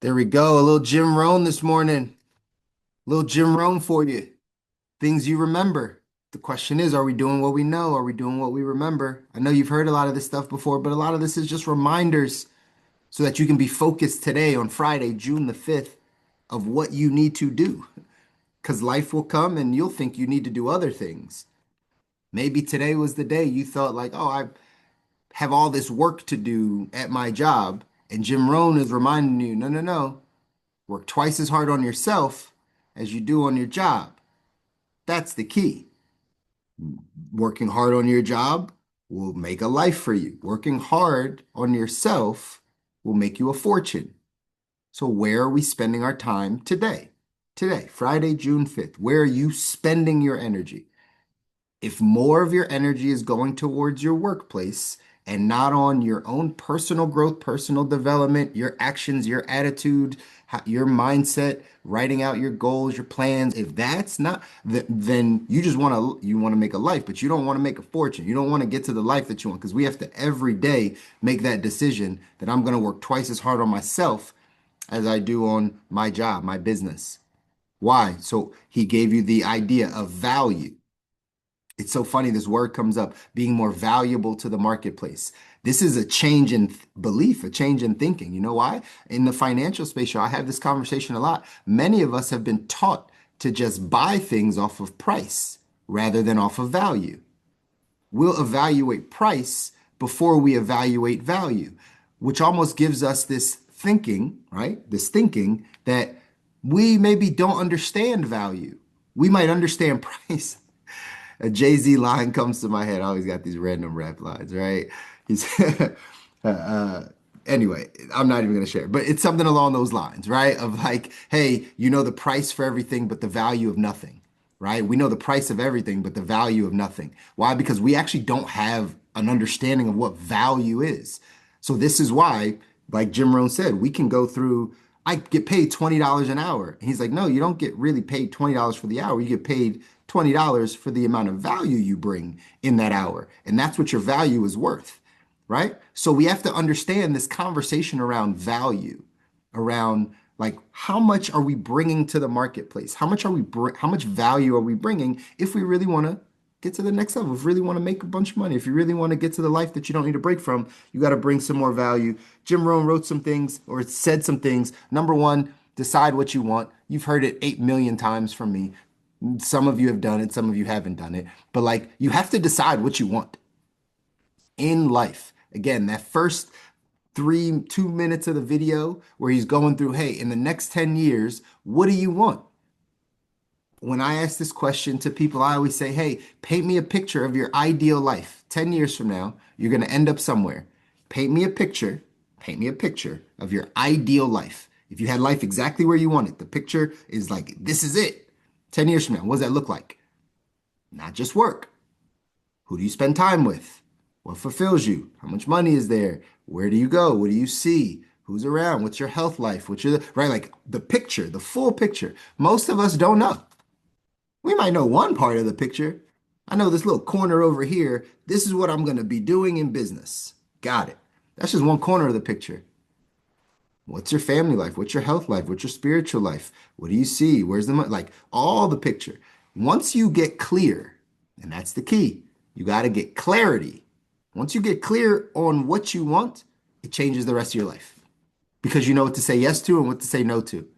There we go. A little Jim Rohn this morning. A little Jim Rohn for you. Things you remember. The question is, are we doing what we know? Are we doing what we remember? I know you've heard a lot of this stuff before, but a lot of this is just reminders so that you can be focused today on Friday, June the 5th, of what you need to do. Because life will come and you'll think you need to do other things. Maybe today was the day you thought, like, oh, I have all this work to do at my job. And Jim Rohn is reminding you, no, no, no. Work twice as hard on yourself as you do on your job. That's the key. Working hard on your job will make a life for you. Working hard on yourself will make you a fortune. So, where are we spending our time today? Today, Friday, June 5th. Where are you spending your energy? If more of your energy is going towards your workplace and not on your own personal growth, personal development, your actions, your attitude, your mindset, writing out your goals, your plans, if that's not, then you just want to make a life, but you don't want to make a fortune. You don't want to get to the life that you want because we have to every day make that decision that I'm going to work twice as hard on myself as I do on my job, my business. Why? So he gave you the idea of value. It's so funny, this word comes up, being more valuable to the marketplace. This is a change in belief, a change in thinking. You know why? In the financial space, y'all, I have this conversation a lot. Many of us have been taught to just buy things off of price rather than off of value. We'll evaluate price before we evaluate value, which almost gives us this thinking, right? This thinking that we maybe don't understand value. We might understand price. A Jay-Z line comes to my head. I always got these random rap lines, right? He's anyway, I'm not even gonna share, but it's something along those lines, right? Of like, hey, you know the price for everything, but the value of nothing, right? We know the price of everything, but the value of nothing. Why? Because we actually don't have an understanding of what value is. So this is why, like Jim Rohn said, we can go through. I get paid $20 an hour. And he's like, no, you don't get really paid $20 for the hour. You get paid $20 for the amount of value you bring in that hour. And that's what your value is worth, right? So we have to understand this conversation around value, around like how much are we bringing to the marketplace? How much value are we bringing if we really want to get to the next level? If you really want to make a bunch of money, if you really want to get to the life that you don't need a break from, you got to bring some more value. Jim Rohn wrote some things or said some things. Number one, decide what you want. You've heard it 8 million times from me. Some of you have done it, some of you haven't done it, but like you have to decide what you want in life. Again, that first 2 minutes of the video where he's going through, hey, in the next 10 years, what do you want? When I ask this question to people, I always say, hey, paint me a picture of your ideal life. 10 years from now, you're going to end up somewhere. Paint me a picture, paint me a picture of your ideal life. If you had life exactly where you want it, the picture is like, this is it. 10 years from now, what does that look like? Not just work. Who do you spend time with? What fulfills you? How much money is there? Where do you go? What do you see? Who's around? What's your health life? What's your, right? Like the picture, the full picture. Most of us don't know. We might know one part of the picture. I know this little corner over here. This is what I'm going to be doing in business. Got it. That's just one corner of the picture. What's your family life? What's your health life? What's your spiritual life? What do you see? Where's the money? Like all the picture. Once you get clear, and that's the key, you got to get clarity. Once you get clear on what you want, it changes the rest of your life because you know what to say yes to and what to say no to.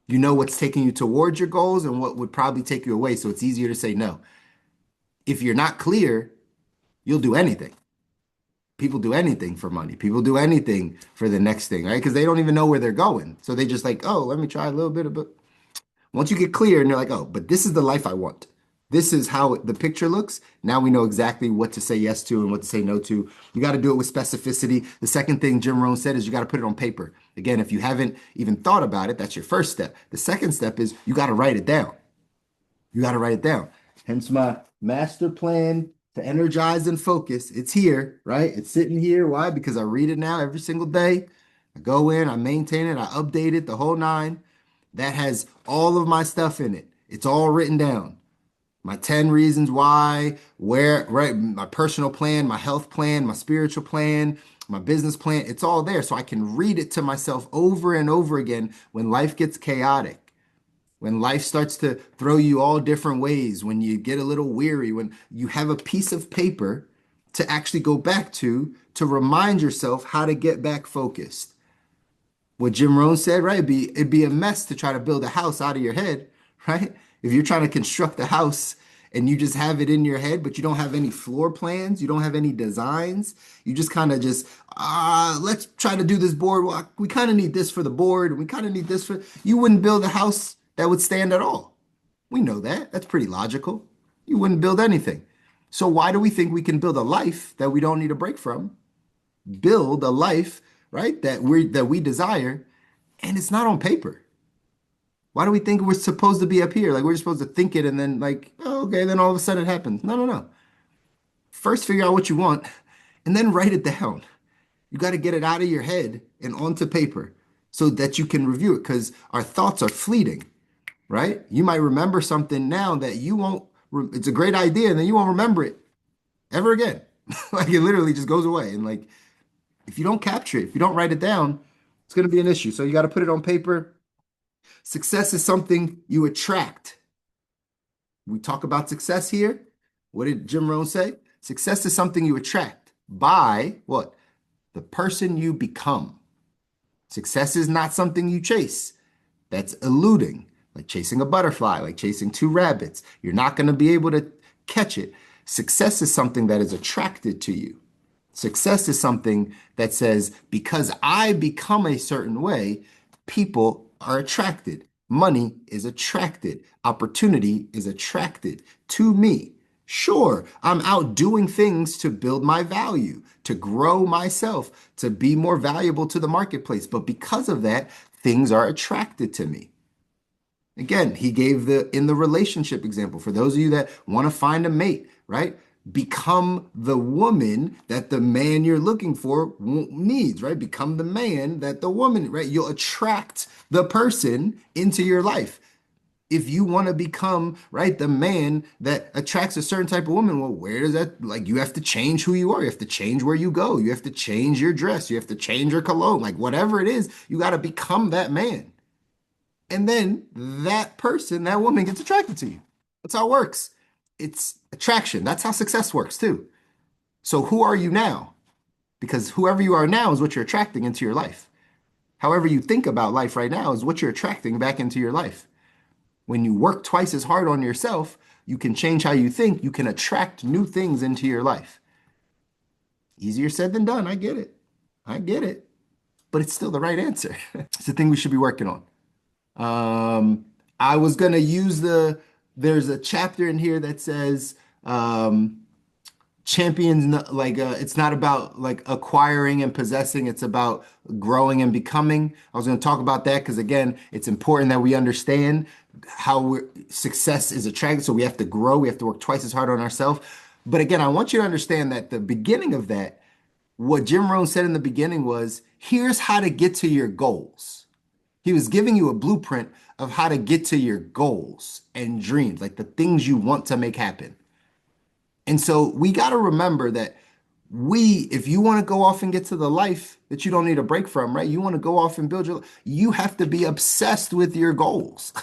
You know what's taking you towards your goals and what would probably take you away. So it's easier to say no. If you're not clear, you'll do anything. People do anything for money. People do anything for the next thing, right? Because they don't even know where they're going. So they just like, oh, let me try a little bit of it. Once you get clear and you're like, oh, but this is the life I want. This is how the picture looks. Now we know exactly what to say yes to and what to say no to. You got to do it with specificity. The second thing Jim Rohn said is you got to put it on paper. Again, if you haven't even thought about it, that's your first step. The second step is you got to write it down. You got to write it down. Hence my master plan to energize and focus. It's here, right? It's sitting here. Why? Because I read it now every single day. I go in, I maintain it, I update it, the whole nine. That has all of my stuff in it. It's all written down. My 10 reasons why, where, right? My personal plan, my health plan, my spiritual plan, my business plan, it's all there. So I can read it to myself over and over again when life gets chaotic, when life starts to throw you all different ways, when you get a little weary, when you have a piece of paper to actually go back to remind yourself how to get back focused. What Jim Rohn said, right? It'd be a mess to try to build a house out of your head, right? If you're trying to construct a house and you just have it in your head, but you don't have any floor plans, you don't have any designs, you just kind of just let's try to do this board. Well, we kind of need this for the board, we kind of need this for you wouldn't build a house that would stand at all. We know that. That's pretty logical. You wouldn't build anything. So why do we think we can build a life that we don't need a break from? Build a life, right, that we desire, and it's not on paper. Why do we think we're supposed to be up here? Like we're supposed to think it and then like, oh, okay, then all of a sudden it happens. No, no, no. First figure out what you want and then write it down. You got to get it out of your head and onto paper so that you can review it because our thoughts are fleeting, right? You might remember something now that you won't, it's a great idea and then you won't remember it ever again. Like it literally just goes away. And like, if you don't capture it, if you don't write it down, it's going to be an issue. So you got to put it on paper. Success is something you attract. We talk about success here. What did Jim Rohn say? Success is something you attract by what? The person you become. Success is not something you chase. That's eluding, like chasing a butterfly, like chasing two rabbits. You're not going to be able to catch it. Success is something that is attracted to you. Success is something that says, because I become a certain way, people are attracted. Money is attracted. Opportunity is attracted to me. Sure, I'm out doing things to build my value, to grow myself, to be more valuable to the marketplace. But because of that, things are attracted to me. Again, he gave in the relationship example for those of you that want to find a mate, right? Become the woman that the man you're looking for needs, right? Become the man that the woman, right? You'll attract the person into your life. If you want to become, right, the man that attracts a certain type of woman, well, where does that, like, you have to change who you are. You have to change where you go. You have to change your dress. You have to change your cologne. Like, whatever it is, you got to become that man. And then that person, that woman gets attracted to you. That's how it works. It's attraction. That's how success works too. So who are you now? Because whoever you are now is what you're attracting into your life. However you think about life right now is what you're attracting back into your life. When you work twice as hard on yourself, you can change how you think. You can attract new things into your life. Easier said than done. I get it. I get it. But it's still the right answer. It's the thing we should be working on. I was gonna use there's a chapter in here that says champions, like it's not about like acquiring and possessing, it's about growing and becoming. I was gonna talk about that because again, it's important that we understand how success is attracted. So we have to grow, we have to work twice as hard on ourselves. But again, I want you to understand that the beginning of that, what Jim Rohn said in the beginning was, here's how to get to your goals. He was giving you a blueprint of how to get to your goals and dreams, like the things you want to make happen. And so we got to remember that if you want to go off and get to the life that you don't need a break from, right? You want to go off and build you have to be obsessed with your goals.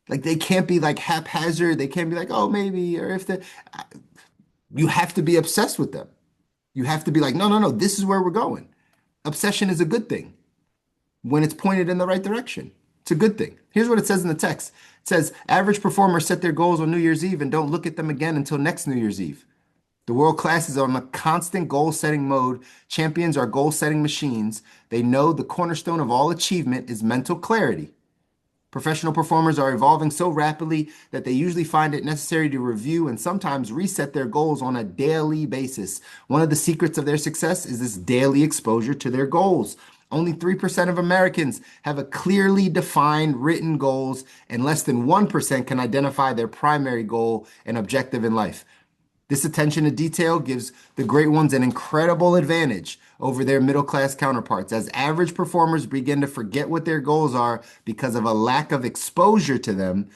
Like they can't be like haphazard. They can't be like, oh, maybe, or if you have to be obsessed with them. You have to be like, no, no, no, this is where we're going. Obsession is a good thing when it's pointed in the right direction. It's a good thing. Here's what it says in the text. It says, average performers set their goals on New Year's Eve and don't look at them again until next New Year's Eve. The world class is on a constant goal-setting mode. Champions are goal-setting machines. They know the cornerstone of all achievement is mental clarity. Professional performers are evolving so rapidly that they usually find it necessary to review and sometimes reset their goals on a daily basis. One of the secrets of their success is this daily exposure to their goals. Only 3% of Americans have a clearly defined written goals, and less than 1% can identify their primary goal and objective in life. This attention to detail gives the great ones an incredible advantage over their middle-class counterparts. As average performers begin to forget what their goals are because of a lack of exposure to them,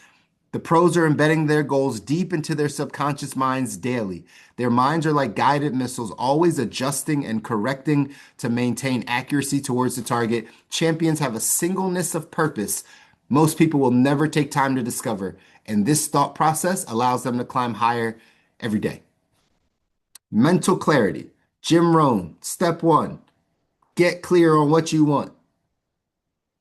The pros are embedding their goals deep into their subconscious minds daily. Their minds are like guided missiles, always adjusting and correcting to maintain accuracy towards the target. Champions have a singleness of purpose most people will never take time to discover, and this thought process allows them to climb higher every day. Mental clarity. Jim Rohn, step one, get clear on what you want.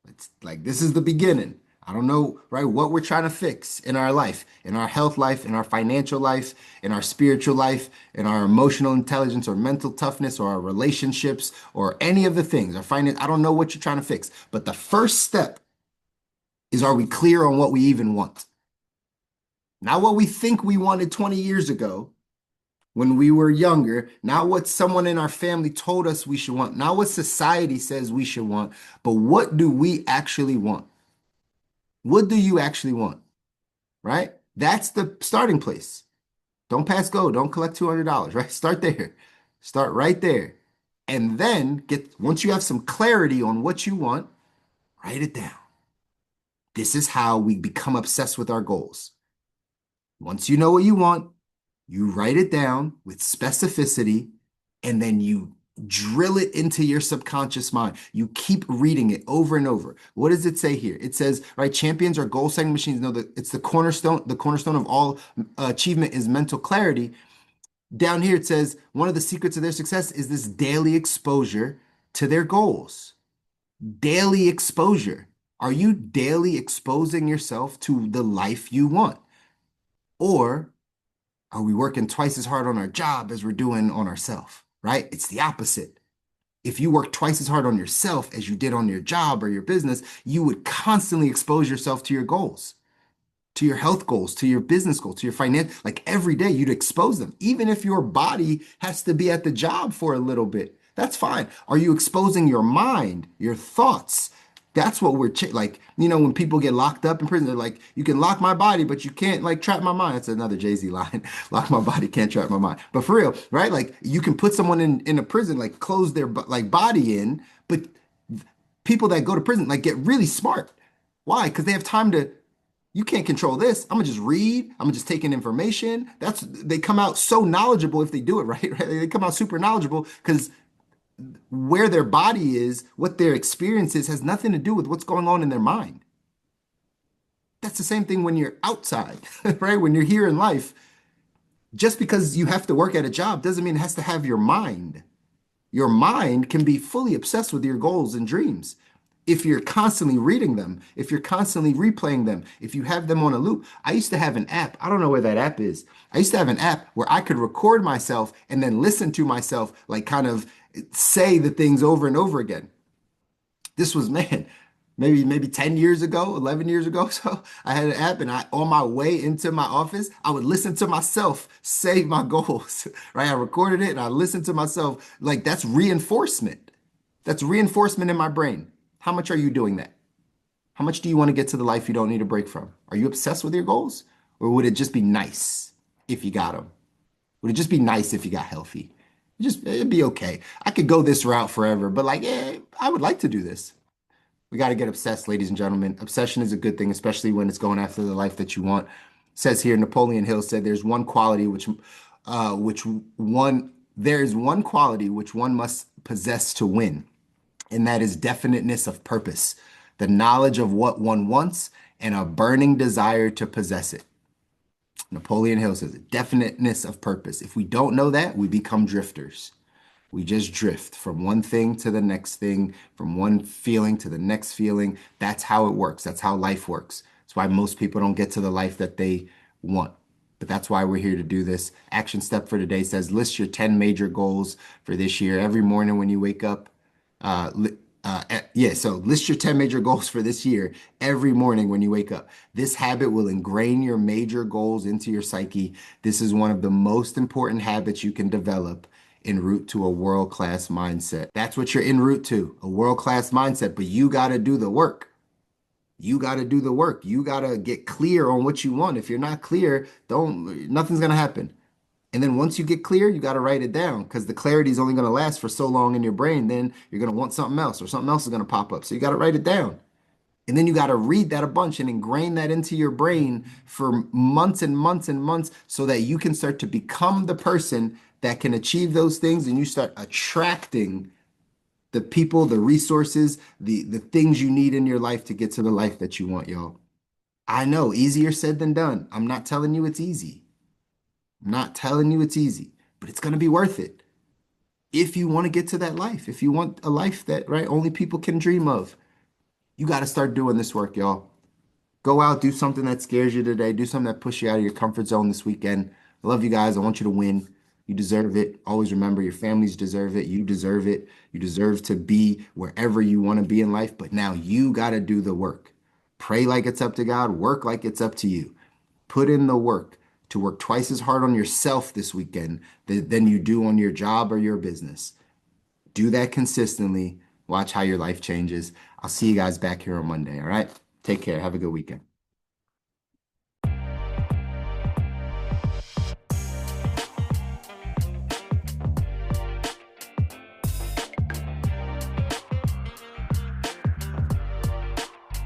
It's like this is the beginning. I don't know, right, what we're trying to fix in our life, in our health life, in our financial life, in our spiritual life, in our emotional intelligence or mental toughness or our relationships or any of the things. Our finance, I don't know what you're trying to fix. But the first step is, are we clear on what we even want? Not what we think we wanted 20 years ago when we were younger, not what someone in our family told us we should want, not what society says we should want, but what do we actually want? What do you actually want? Right? That's the starting place. Don't pass go. Don't collect $200, right? Start there. Start right there. And then once you have some clarity on what you want, write it down. This is how we become obsessed with our goals. Once you know what you want, you write it down with specificity, and then you drill it into your subconscious mind. You keep reading it over and over. What does it say here? It says, right, champions are goal-setting machines. No, it's the cornerstone of all achievement is mental clarity. Down here, it says one of the secrets of their success is this daily exposure to their goals. Daily exposure. Are you daily exposing yourself to the life you want? Or are we working twice as hard on our job as we're doing on ourselves, right? It's the opposite. If you work twice as hard on yourself as you did on your job or your business, you would constantly expose yourself to your goals, to your health goals, to your business goals, to your finance. Like every day, you'd expose them. Even if your body has to be at the job for a little bit, that's fine. Are you exposing your mind, your thoughts? That's what like, when people get locked up in prison, they're like, you can lock my body, but you can't like trap my mind. That's another Jay-Z line. Lock my body, can't trap my mind. But for real, right? Like you can put someone in a prison, like close their like body in, but people that go to prison like get really smart. Why? Because they have time to, you can't control this. I'm gonna just read. I'm gonna just take in information. They come out so knowledgeable if they do it right, right? They come out super knowledgeable because where their body is, what their experience is, has nothing to do with what's going on in their mind. That's the same thing when you're outside, right? When you're here in life, just because you have to work at a job doesn't mean it has to have your mind. Your mind can be fully obsessed with your goals and dreams. If you're constantly reading them, if you're constantly replaying them, if you have them on a loop. I used to have an app. I don't know where that app is. I used to have an app where I could record myself and then listen to myself, like kind of say the things over and over again. This was, man, maybe 10 years ago, 11 years ago. So I had an app, and on my way into my office, I would listen to myself say my goals, right? I recorded it and I listened to myself. Like that's reinforcement. That's reinforcement in my brain. How much are you doing that? How much do you want to get to the life you don't need a break from? Are you obsessed with your goals? Or would it just be nice if you got them? Would it just be nice if you got healthy? It'd be okay. I could go this route forever, but like, yeah, I would like to do this. We got to get obsessed, ladies and gentlemen. Obsession is a good thing, especially when it's going after the life that you want. It says here, Napoleon Hill said, "There's one quality there is one quality which one must possess to win, and that is definiteness of purpose, the knowledge of what one wants, and a burning desire to possess it." Napoleon Hill says, definiteness of purpose. If we don't know that, we become drifters. We just drift from one thing to the next thing, from one feeling to the next feeling. That's how it works. That's how life works. That's why most people don't get to the life that they want. But that's why we're here to do this. Action step for today says list your 10 major goals for this year. Every morning when you wake up, so list your 10 major goals for this year every morning when you wake up. This habit will ingrain your major goals into your psyche. This is one of the most important habits you can develop en route to a world-class mindset. That's what you're en route to, a world-class mindset, but you got to do the work. You got to do the work. You got to get clear on what you want. If you're not clear, nothing's going to happen. And then once you get clear, you got to write it down because the clarity is only going to last for so long in your brain. Then you're going to want something else or something else is going to pop up. So you got to write it down. And then you got to read that a bunch and ingrain that into your brain for months and months and months so that you can start to become the person that can achieve those things and you start attracting the people, the resources, the things you need in your life to get to the life that you want, y'all. I know, easier said than done. I'm not telling you it's easy. I'm not telling you it's easy, but it's going to be worth it. If you want to get to that life, if you want a life that, right, only people can dream of, you got to start doing this work, y'all. Go out, do something that scares you today. Do something that pushes you out of your comfort zone this weekend. I love you guys. I want you to win. You deserve it. Always remember your families deserve it. You deserve it. You deserve to be wherever you want to be in life. But now you got to do the work. Pray like it's up to God. Work like it's up to you. Put in the work to work twice as hard on yourself this weekend than you do on your job or your business. Do that consistently. Watch how your life changes. I'll see you guys back here on Monday. All right. Take care. Have a good weekend.